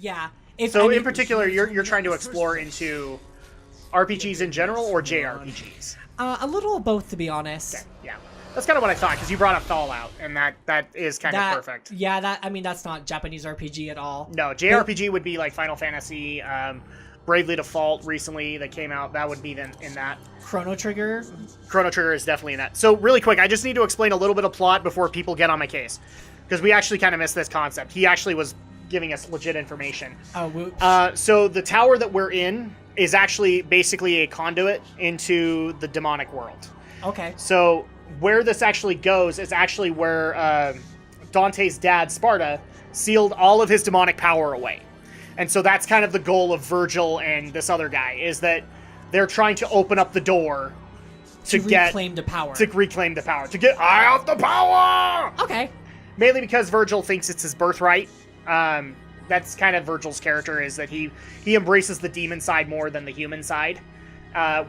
Yeah. So in particular, you're trying to explore into RPGs in general or JRPGs? A little of both, to be honest. Okay, yeah. That's kind of what I thought, because you brought up Fallout, and that is kind of perfect. Yeah, that's not Japanese RPG at all. No, JRPG would be like Final Fantasy, Bravely Default recently that came out. That would be in that. Chrono Trigger? Chrono Trigger is definitely in that. So really quick, I just need to explain a little bit of plot before people get on my case. Because we actually kind of missed this concept. He actually was giving us legit information. Oh, whoops. So the tower that we're in is actually basically a conduit into the demonic world. Okay. So where this actually goes is actually where Dante's dad, Sparta, sealed all of his demonic power away. And so that's kind of the goal of Vergil and this other guy, is that they're trying to open up the door to reclaim the power. To reclaim the power. To get out the power! Okay. Mainly because Vergil thinks it's his birthright. That's kind of Vergil's character, is that he embraces the demon side more than the human side,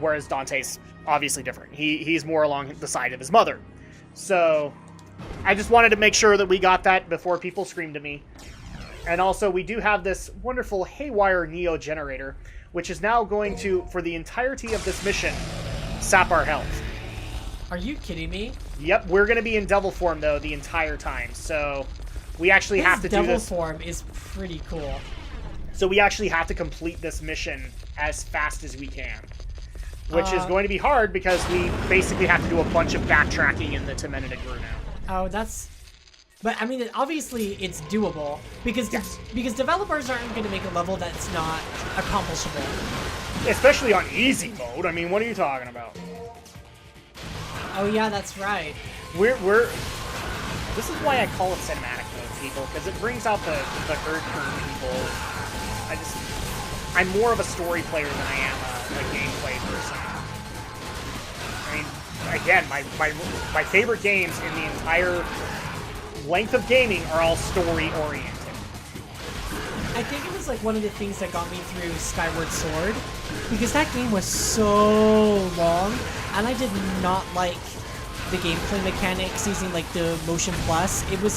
whereas Dante's obviously different. He's more along the side of his mother. So I just wanted to make sure that we got that before people screamed at me. And also, we do have this wonderful Haywire Neo generator, which is now going to, for the entirety of this mission, sap our health. Are you kidding me? Yep, we're going to be in devil form, though, the entire time. So we actually have to do this. Devil form is pretty cool. So we actually have to complete this mission as fast as we can. Which is going to be hard because we basically have to do a bunch of backtracking in the Temenida Gru now. Oh, that's... But, I mean, obviously, it's doable. Because developers aren't going to make a level that's not accomplishable. Especially on easy mode. I mean, what are you talking about? Oh, yeah, that's right. This is why I call it cinematic mode, people, because it brings out the herd for people. I'm more of a story player than I am a gameplay person. I mean, again, my favorite games in the entire length of gaming are all story-oriented. I think it was like one of the things that got me through Skyward Sword, because that game was so long, and I did not like the gameplay mechanics using like the Motion Plus. It was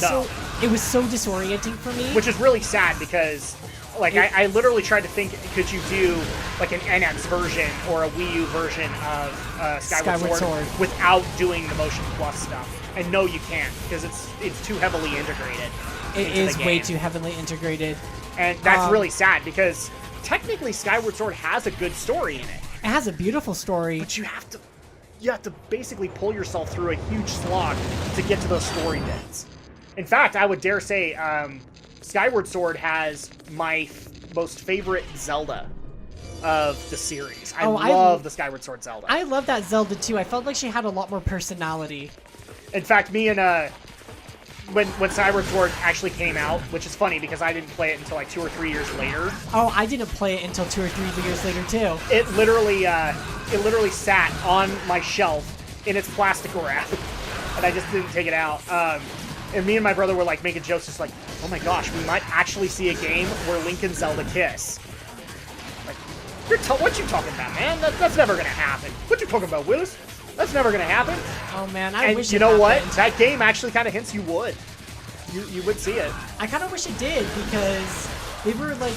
so disorienting for me. Which is really sad because, like, I literally tried to think, could you do like an NX version or a Wii U version of Skyward Sword without doing the Motion Plus stuff? And no, you can't, because it's too heavily integrated. It is way too heavily integrated. And that's really sad, because technically Skyward Sword has a good story in it. It has a beautiful story. But you have to basically pull yourself through a huge slog to get to those story bits. In fact, I would dare say Skyward Sword has my most favorite Zelda of the series. I love the Skyward Sword Zelda. I love that Zelda too. I felt like she had a lot more personality. In fact, me and when Skyward Sword actually came out, which is funny because I didn't play it until like 2 or 3 years later. Oh, I didn't play it until 2 or 3 years later too. It literally sat on my shelf in its plastic wrap, and I just didn't take it out. And me and my brother were like making jokes, just like, "Oh my gosh, we might actually see a game where Link and Zelda kiss." Like, what you talking about, man? That's never gonna happen. What you talking about, Willis? That's never gonna happen. Oh man, I wish it happened. And you know what? That game actually kind of hints you would. You would see it. I kind of wish it did, because they were like,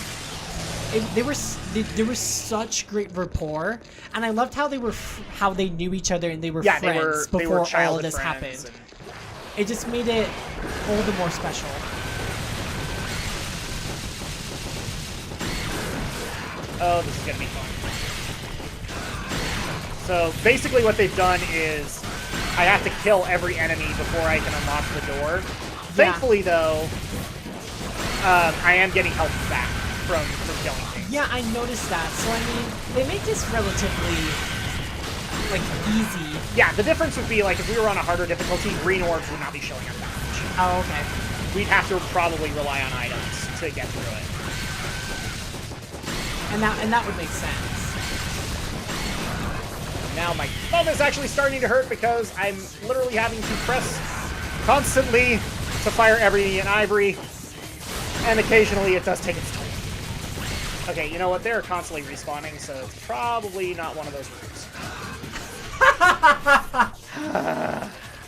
they were such great rapport, and I loved how they knew each other and they were friends before all of this happened. It just made it all the more special. Oh, this is gonna be fun. So basically what they've done is I have to kill every enemy before I can unlock the door. Yeah. Thankfully, though, I am getting health back from killing things. Yeah, I noticed that. So, I mean, they make this relatively, like, easy. Yeah, the difference would be, like, if we were on a harder difficulty, green orbs would not be showing up that much. Oh, okay. We'd have to probably rely on items to get through it. And that would make sense. Now my thumb is actually starting to hurt because I'm literally having to press constantly to fire everything in Ivory, and occasionally it does take its toll. Okay, you know what? They're constantly respawning, so it's probably not one of those rooms.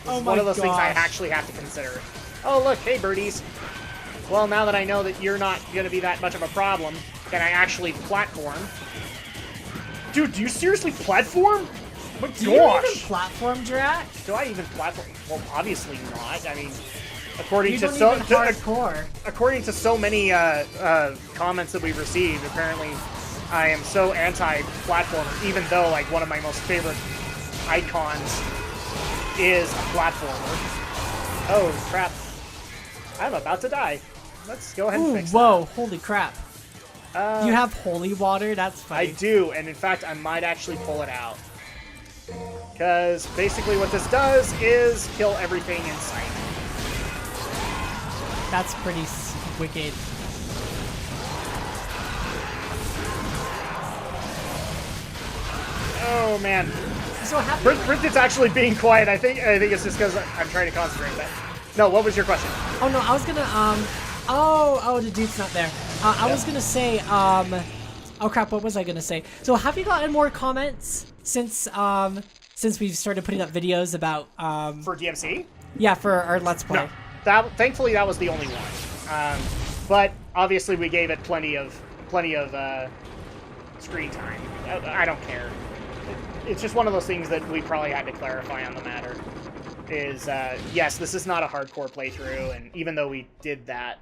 Oh my one of those gosh. things I actually have to consider. Oh, look, hey, birdies. Well, now that I know that you're not going to be that much of a problem, can I actually platform? Dude, do you seriously platform? Oh my gosh! Do you even platform, Drac? Do I even platform? Well, obviously not. I mean, according You to don't so even hardcore. according to so many comments that we've received, apparently I am so anti-platformer, even though like one of my most favorite icons is a platformer. Oh crap! I'm about to die. Let's go ahead and fix whoa! Holy crap! that. You have holy water? That's funny. I do, and in fact, I might actually pull it out. Because basically what this does is kill everything in sight. That's pretty wicked. Oh man. So happy. Brinton's actually being quiet. I think it's just because I'm trying to concentrate. But no, what was your question? Oh no, I was gonna oh, the dude's not there. I was gonna say oh crap, what was I gonna say? So have you gotten more comments since we've started putting up videos about For DMC? yeah, for our Let's Play? No, thankfully that was the only one. But obviously we gave it plenty of screen time. I don't care. It's just one of those things that we probably had to clarify on the matter. Is yes, this is not a hardcore playthrough, and even though we did that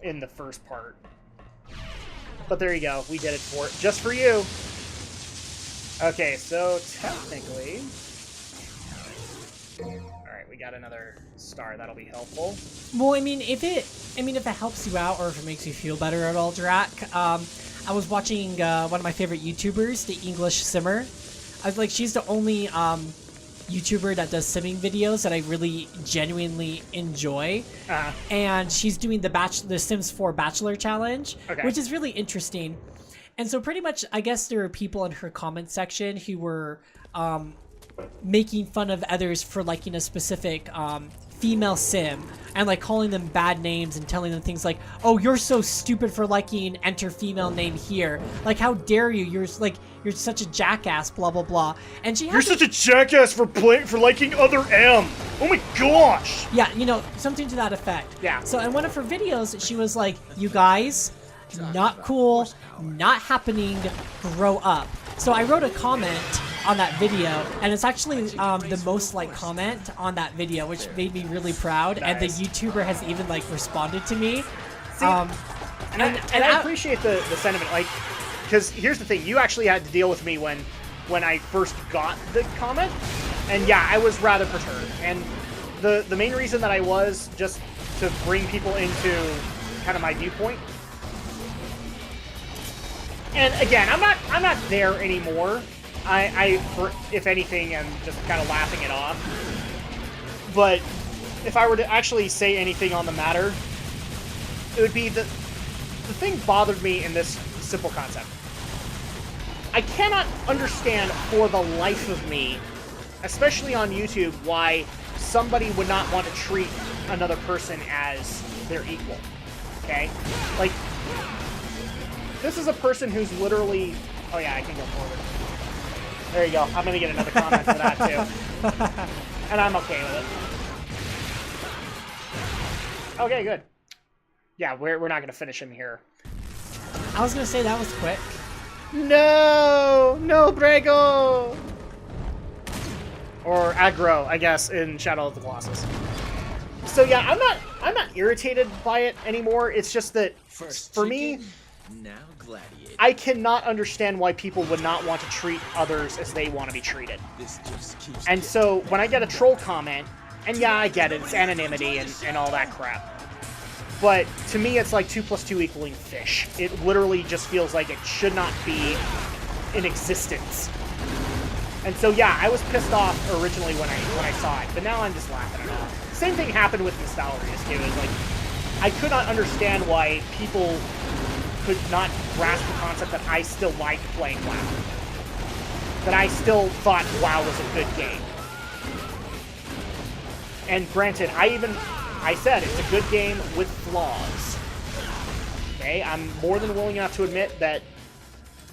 in the first part, but there you go, we did it just for you. Okay, so technically, all right, we got another star. That'll be helpful. Well, I mean, if it helps you out or if it makes you feel better at all, Drac, I was watching one of my favorite YouTubers, the English Simmer. I was like, she's the only YouTuber that does simming videos that I really genuinely enjoy. And she's doing the Sims 4 Bachelor Challenge, which is really interesting. And so pretty much, I guess there were people in her comment section who were making fun of others for liking a specific female sim and like calling them bad names and telling them things like, oh, you're so stupid for liking enter female name here, like how dare you, you're such a jackass, blah blah blah. And you're such a jackass for liking other M. Oh my gosh. Yeah, you know, something to that effect. Yeah. So in one of her videos she was like, you guys, not cool, not happening, grow up. So I wrote a comment on that video, and it's actually the most liked comment on that video, which made me really proud. Nice. And the YouTuber has even like responded to me. See, and I appreciate the sentiment, like, because here's the thing: you actually had to deal with me when I first got the comment, and yeah, I was rather perturbed. And the main reason that I was just to bring people into kind of my viewpoint. And again, I'm not there anymore. If anything, I'm just kind of laughing it off. But if I were to actually say anything on the matter, it would be the thing bothered me in this simple concept. I cannot understand for the life of me, especially on YouTube, why somebody would not want to treat another person as their equal. Okay? Like, this is a person who's literally... Oh yeah, I can go forward. There you go. I'm going to get another comment for that, too. And I'm okay with it. Okay, good. Yeah, we're not going to finish him here. I was going to say that was quick. No! No, Brego! Or aggro, I guess, in Shadow of the Colossus. So yeah, I'm not irritated by it anymore. It's just that, for me... Now gladiator. I cannot understand why people would not want to treat others as they want to be treated. This just keeps and so when I get a troll comment, and yeah, I get it, it's anonymity and all that crap. But to me, it's like 2 + 2 equaling fish. It literally just feels like it should not be in existence. And so yeah, I was pissed off originally when I saw it, but now I'm just laughing it off. Same thing happened with Nostalrius too. It was like, I could not understand why people could not grasp the concept that I still liked playing WoW. That I still thought WoW was a good game. And granted, I said it's a good game with flaws. Okay, I'm more than willing enough to admit that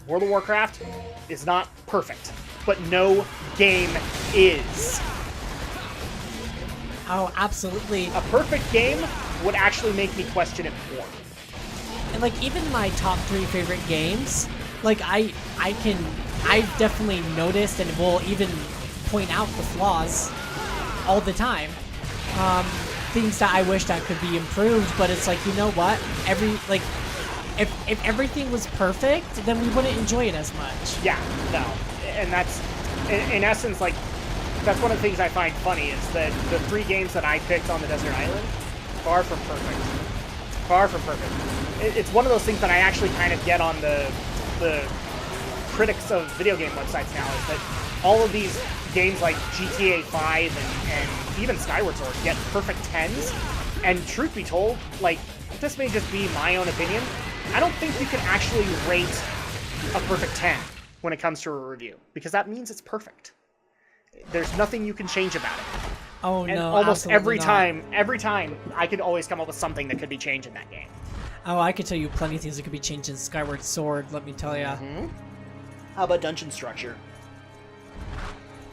World of Warcraft is not perfect, but no game is. Oh, absolutely. A perfect game would actually make me question it more. And like even my top 3 favorite games, like I've definitely noticed and will even point out the flaws all the time. Things that I wish that could be improved, but it's like, you know what? If everything was perfect, then we wouldn't enjoy it as much. Yeah, no. And that's, in essence, like, that's one of the things I find funny is that the 3 games that I picked on the desert island, far from perfect. Far from perfect. It's one of those things that I actually kind of get on the critics of video game websites now, is that all of these games like GTA 5 and even Skyward Sword get perfect 10s. And truth be told, like, this may just be my own opinion, I don't think you can actually rate a perfect 10 when it comes to a review, because that means it's perfect. There's nothing you can change about it. Oh, and no, almost every not. time, I could always come up with something that could be changed in that game. Oh, I could tell you plenty of things that could be changed in Skyward Sword, let me tell ya. Mm-hmm. How about dungeon structure?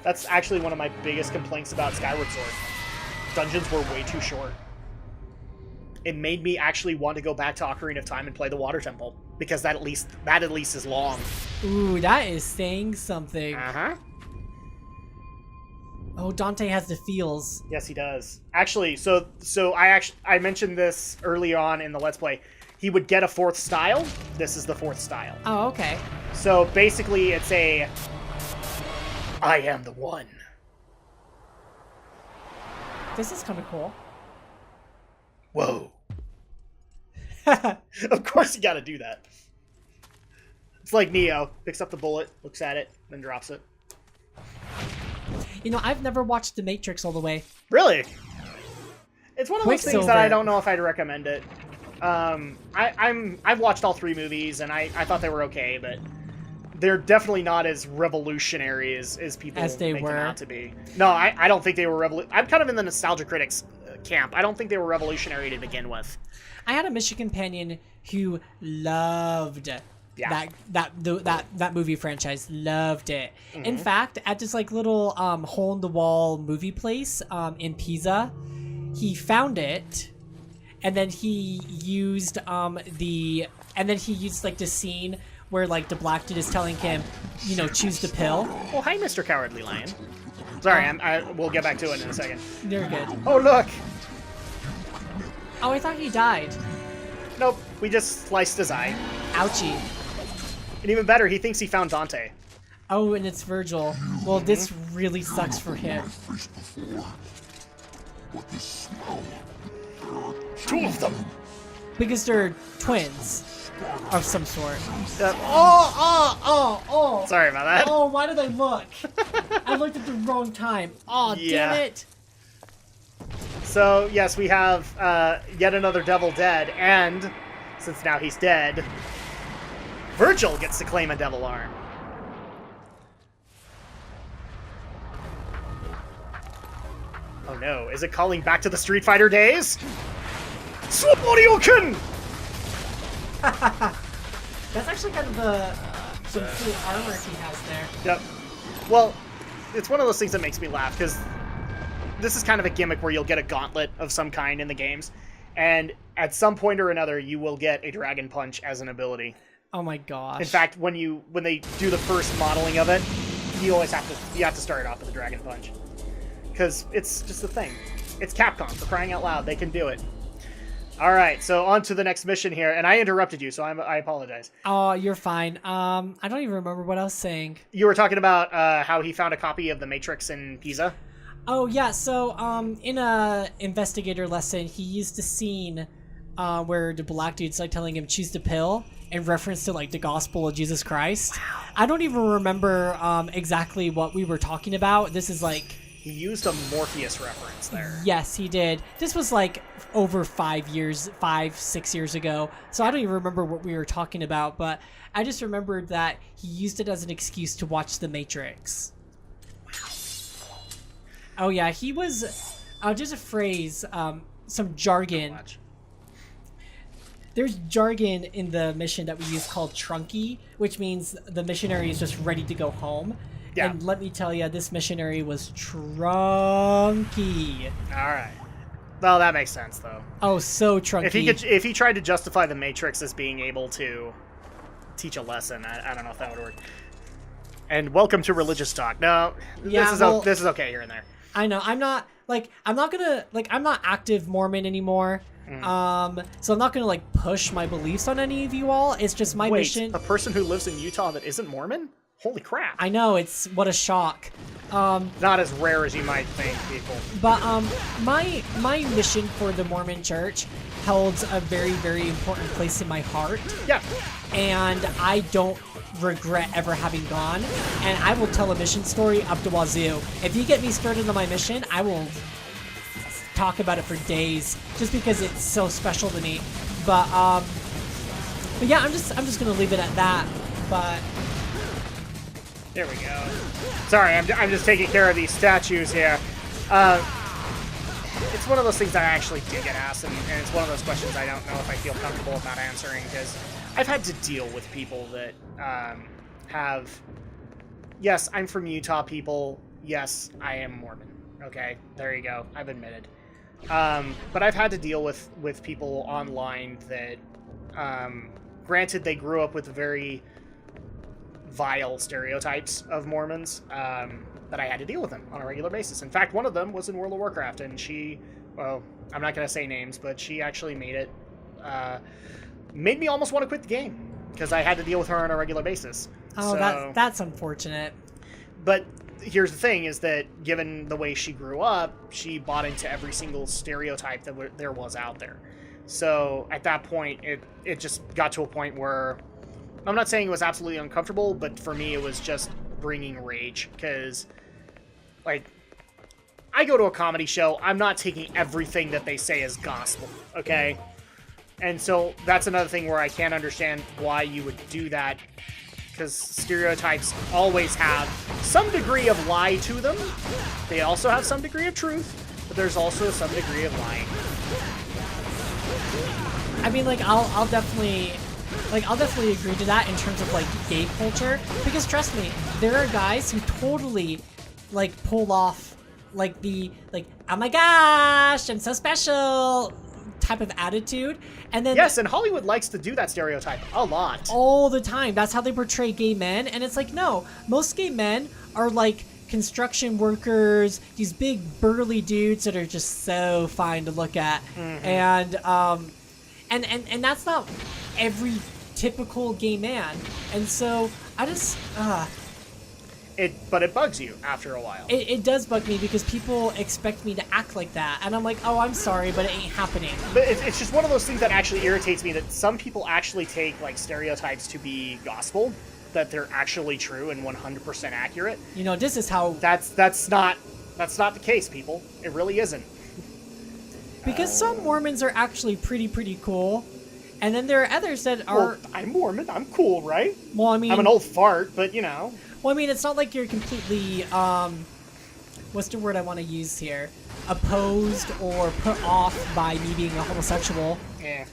That's actually one of my biggest complaints about Skyward Sword. Dungeons were way too short. It made me actually want to go back to Ocarina of Time and play the Water Temple, because that at least is long. Ooh, that is saying something. Uh-huh. Oh, Dante has the feels. Yes, he does. Actually, so I mentioned this early on in the Let's Play. He would get a 4th style. This is the 4th style. Oh, okay. So basically, it's a I am the one. This is kind of cool. Whoa. Of course you gotta do that. It's like Neo. Picks up the bullet, looks at it, then drops it. You know, I've never watched The Matrix all the way. Really? It's one of those things that I Quicksilver. don't know if I'd recommend it. I've watched all 3 movies, and I thought they were okay, but they're definitely not as revolutionary as people As they make were. them out to be. No, I don't think they were I'm kind of in the nostalgia critics camp. I don't think they were revolutionary to begin with. I had a Mission companion who loved that movie franchise. Loved it. Mm-hmm. In fact, at this like little hole in the wall movie place in Pisa, he found it, and then he used like the scene where like the black dude is telling him, you know, choose the pill. Oh, hi, Mr. Cowardly Lion. Sorry, we'll get back to it in a second. They're good. Oh, look! Oh, I thought he died. Nope, we just sliced his eye. Ouchie. And even better, he thinks he found Dante. Oh, and it's Virgil. Well, this really sucks for him. 2 of them! Because they're twins of some sort. Oh! Sorry about that. Oh, why did I look? I looked at the wrong time. Oh, Yeah. damn it. So, yes, we have yet another devil dead, and since now he's dead, Vergil gets to claim a devil arm. Oh no, is it calling back to the Street Fighter days? SHORYUKEN! That's actually kind of some cool armor he has there. Yep. Well, it's one of those things that makes me laugh, because this is kind of a gimmick where you'll get a gauntlet of some kind in the games, and at some point or another, you will get a Dragon Punch as an ability. Oh my gosh. In fact, when they do the first modeling of it, you have to start it off with a Dragon Punch, because it's just a thing. It's Capcom, for crying out loud. They can do it. All right, so on to the next mission here, and I interrupted you, so I apologize. Oh, you're fine. I don't even remember what I was saying. You were talking about how he found a copy of The Matrix in Pisa. Oh yeah, so in a investigator lesson, he used a scene where the black dude's like telling him choose the pill in reference to like the gospel of Jesus Christ. Wow. I don't even remember exactly what we were talking about. This is like He used a Morpheus reference there. Yes, he did. This was like over 5, 6 years ago. So I don't even remember what we were talking about, but I just remembered that he used it as an excuse to watch The Matrix. Oh yeah, he was, there's a phrase, some jargon. There's jargon in the mission that we use called trunky, which means the missionary is just ready to go home. Yeah. And let me tell you, this missionary was trunky. All right. Well, that makes sense though. Oh, so trunky. If he tried to justify the Matrix as being able to teach a lesson, I don't know if that would work. And welcome to religious talk. No, Yeah, this is okay here and there. I know. I'm not active Mormon anymore. So I'm not gonna like push my beliefs on any of you all. It's just my mission. A person who lives in Utah that isn't Mormon? Holy crap. I know, it's what a shock. Not as rare as you might think, people. But my mission for the Mormon Church holds a very, very important place in my heart. Yeah. And I don't regret ever having gone. And I will tell a mission story up to wazoo. If you get me started on my mission, I will talk about it for days, just because it's so special to me. But yeah, I'm just gonna leave it at that. But there we go. Sorry, I'm just taking care of these statues here. It's one of those things that I actually do get asked, and it's one of those questions I don't know if I feel comfortable about answering, because I've had to deal with people that have... Yes, I'm from Utah, people. Yes, I am Mormon. Okay, there you go. I've admitted. But I've had to deal with people online that, granted, they grew up with very vile stereotypes of Mormons, that I had to deal with them on a regular basis. In fact, one of them was in World of Warcraft, and she, well, I'm not going to say names, but she actually made me almost want to quit the game, because I had to deal with her on a regular basis. Oh, so, that's unfortunate. But here's the thing, is that given the way she grew up, she bought into every single stereotype that there was out there. So at that point, it just got to a point where, I'm not saying it was absolutely uncomfortable, but for me it was just bringing rage, because, like, I go to a comedy show, I'm not taking everything that they say as gospel, okay? And so that's another thing where I can't understand why you would do that, because stereotypes always have some degree of lie to them. They also have some degree of truth, but there's also some degree of lying. I mean, like, I'll definitely agree to that in terms of, like, gay culture, because trust me, there are guys who totally, like, pull off, like, the, like, oh my gosh, I'm so special type of attitude, and then... Yes, and Hollywood likes to do that stereotype a lot. All the time. That's how they portray gay men, and it's like, no, most gay men are, like, construction workers, these big burly dudes that are just so fine to look at, and that's not every typical gay man, and so I just but it bugs you after a while. It does bug me, because people expect me to act like that, and I'm like, oh, I'm sorry, but it ain't happening. But it's just one of those things that actually irritates me, that some people actually take, like, stereotypes to be gospel, that they're actually true and 100% accurate. You know, this is how... That's not the case, people. It really isn't. Because some Mormons are actually pretty cool, and then there are others that are... Well, I'm Mormon. I'm cool, right? Well, I mean... I'm an old fart, but, you know... Well, I mean, it's not like you're completely, what's the word I want to use here? Opposed or put off by me being a homosexual. Yeah.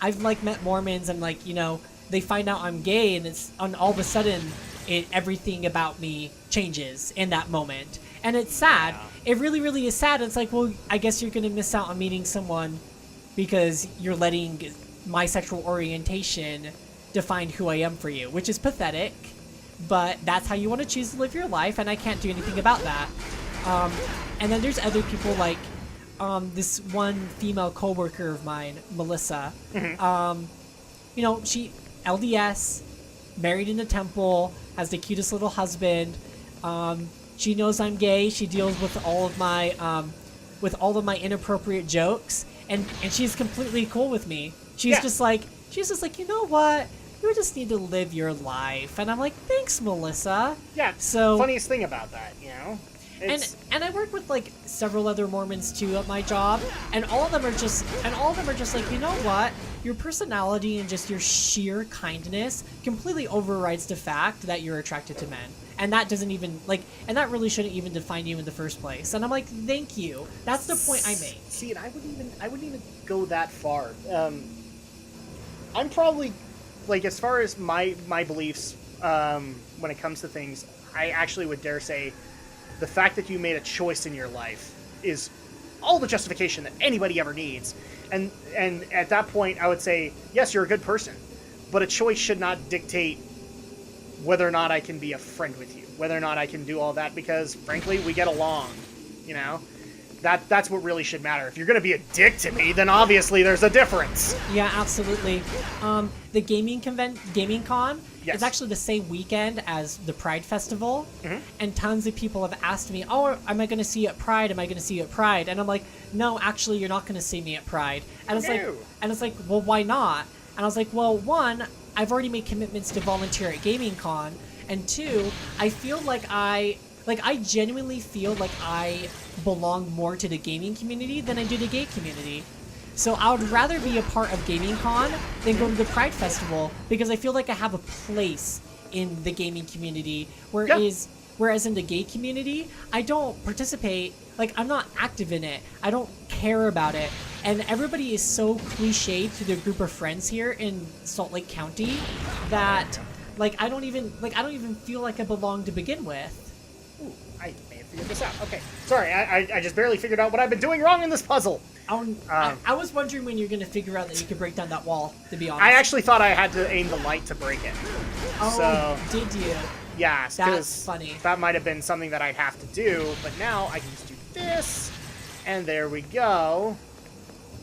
I've, like, met Mormons, and, like, you know, they find out I'm gay, and all of a sudden, everything about me changes in that moment. And it's sad. Yeah. It really, really is sad. It's like, well, I guess you're going to miss out on meeting someone because you're letting my sexual orientation define who I am for you, which is pathetic. But that's how you want to choose to live your life, and I can't do anything about that. And then there's other people, like this one female coworker of mine, Melissa. You know, she LDS, married in the temple, has the cutest little husband. She knows I'm gay. She deals with all of my inappropriate jokes, and she's completely cool with me. She's just like, you know what? You just need to live your life. And I'm like, thanks, Melissa. Yeah. So funniest thing about that, you know? And I work with, like, several other Mormons too at my job, and all of them are just like, you know what? Your personality and just your sheer kindness completely overrides the fact that you're attracted to men. And that doesn't even, like, and that really shouldn't even define you in the first place. And I'm like, thank you. That's the point I made. See, and I wouldn't even go that far. I'm probably, like, as far as my beliefs, when it comes to things, I actually would dare say the fact that you made a choice in your life is all the justification that anybody ever needs. And at that point, I would say, yes, you're a good person, but a choice should not dictate whether or not I can be a friend with you, whether or not I can do all that, because frankly, we get along, you know? That's what really should matter. If you're going to be a dick to me, then obviously there's a difference. Yeah, absolutely. The gaming con Yes. is actually the same weekend as the Pride Festival, and tons of people have asked me, "Oh, am I going to see you at Pride? Am I going to see you at Pride?" And I'm like, "No, actually, you're not going to see me at Pride." And it's like, well, why not? And I was like, well, one, I've already made commitments to volunteer at Gaming Con, and two, I feel like I genuinely feel like I belong more to the gaming community than I do the gay community. So I would rather be a part of Gaming Con than go to the Pride Festival, because I feel like I have a place in the gaming community, whereas in the gay community, I don't participate. Like, I'm not active in it. I don't care about it. And everybody is so cliched to their group of friends here in Salt Lake County that I don't even feel like I belong to begin with. Ooh, I may have figured this out. Okay. Sorry, I just barely figured out what I've been doing wrong in this puzzle. I was wondering when you're going to figure out that you could break down that wall, to be honest. I actually thought I had to aim the light to break it. Oh, so, did you? Yeah, that's funny. That might have been something that I'd have to do, but now I can just do this, and there we go.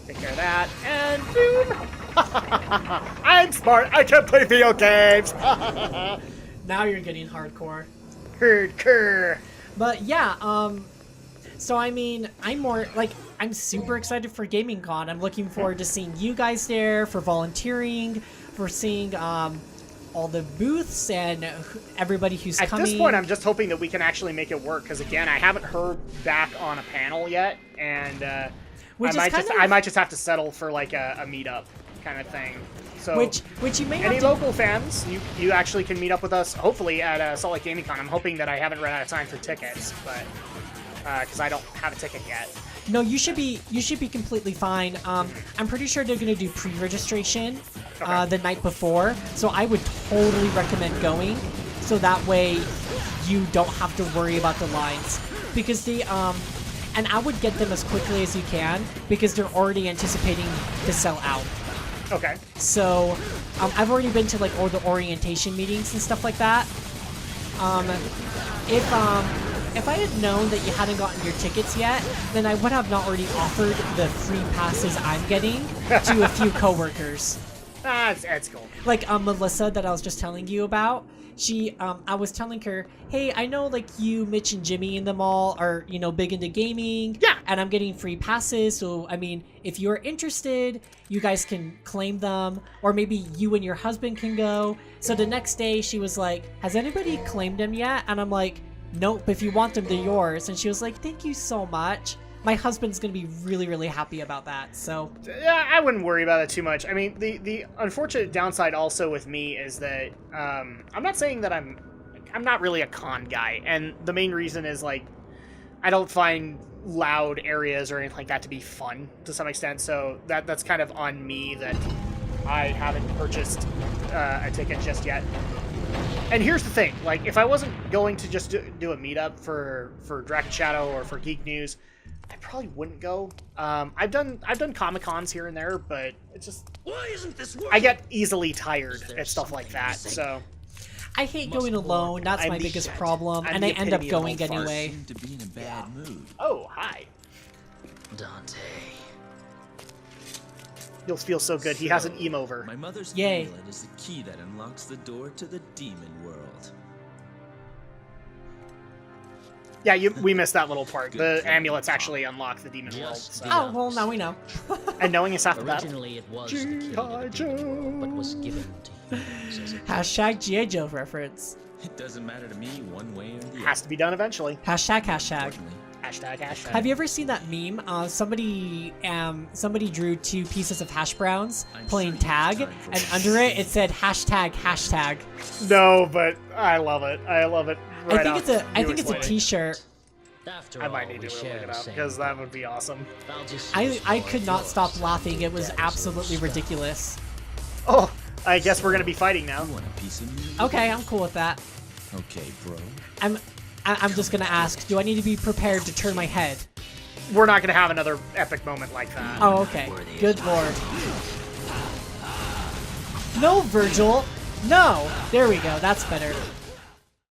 Take care of that, and boom! I'm smart, I can play video games! Now you're getting hardcore. Hardcore. But yeah, so I mean, I'm super excited for Gaming Con. I'm looking forward to seeing you guys there, for volunteering, for seeing all the booths and everybody who's coming. At this point, I'm just hoping that we can actually make it work, because again, I haven't heard back on a panel yet, and I might just have to settle for like a meetup kind of thing. So, which you may any have to... local fans, you actually can meet up with us, hopefully at Salt Lake Gaming Con. I'm hoping that I haven't run out of time for tickets, but because I don't have a ticket yet. No, you should be completely fine. I'm pretty sure they're gonna do pre-registration the night before, so I would totally recommend going, so that way you don't have to worry about the lines, because and I would get them as quickly as you can, because they're already anticipating to sell out. Okay. So I've already been to like all the orientation meetings and stuff like that. If I had known that you hadn't gotten your tickets yet, then I would have not already offered the free passes I'm getting to a few coworkers. That's cool. Like Melissa that I was just telling you about. She, I was telling her, hey, I know like you, Mitch, and Jimmy in them all are, big into gaming. Yeah. And I'm getting free passes. So, I mean, if you're interested, you guys can claim them. Or maybe you and your husband can go. So the next day she was like, has anybody claimed them yet? And I'm like, nope, if you want them, they're yours. And she was like, thank you so much. My husband's going to be really, really happy about that, so... Yeah, I wouldn't worry about it too much. I mean, the unfortunate downside also with me is that, I'm not saying that I'm not really a con guy, and the main reason is, like, I don't find loud areas or anything like that to be fun, to some extent, so that's kind of on me that I haven't purchased a ticket just yet. And here's the thing, like, if I wasn't going to just do a meetup for Dragon Shadow or for Geek News, I probably wouldn't go. I've done Comic-Cons here and there, but it's just... Why isn't this working? I get easily tired at stuff like that, so... I hate going alone, that's my biggest problem, and I end up going anyway. Seem to be in a bad mood. Oh, hi. Dante. You'll feel so good. He has an emo-over. My mother's Yay. amulet is the key that unlocks the door to the demon world. Yeah, we missed that little part. The Good amulets job. actually unlock the demon world. So. Oh, well, now we know. And knowing is half the battle. Originally, it was the key to the demon world, but was given to humans as a Hashtag G.I. Joe reference. It doesn't matter to me one way or the other. Has to be done eventually. Hashtag. Unfortunately, Hashtag. Have you ever seen that meme? Somebody drew two pieces of hash browns playing tag, and under it said hashtag. No, but I love it. I love it. Right I think it's a T-shirt. After I might all, need we to share look it the up, same because that would be awesome. I'll just I could not stop laughing. It was absolutely ridiculous. Oh, I guess we're going to be fighting now. you want a piece of me? Okay, I'm cool with that. Okay, bro. I'm just gonna ask, do I need to be prepared to turn my head? we're not gonna have another epic moment like that. Oh, okay. Good lord. No, Vergil! No! There we go, that's better.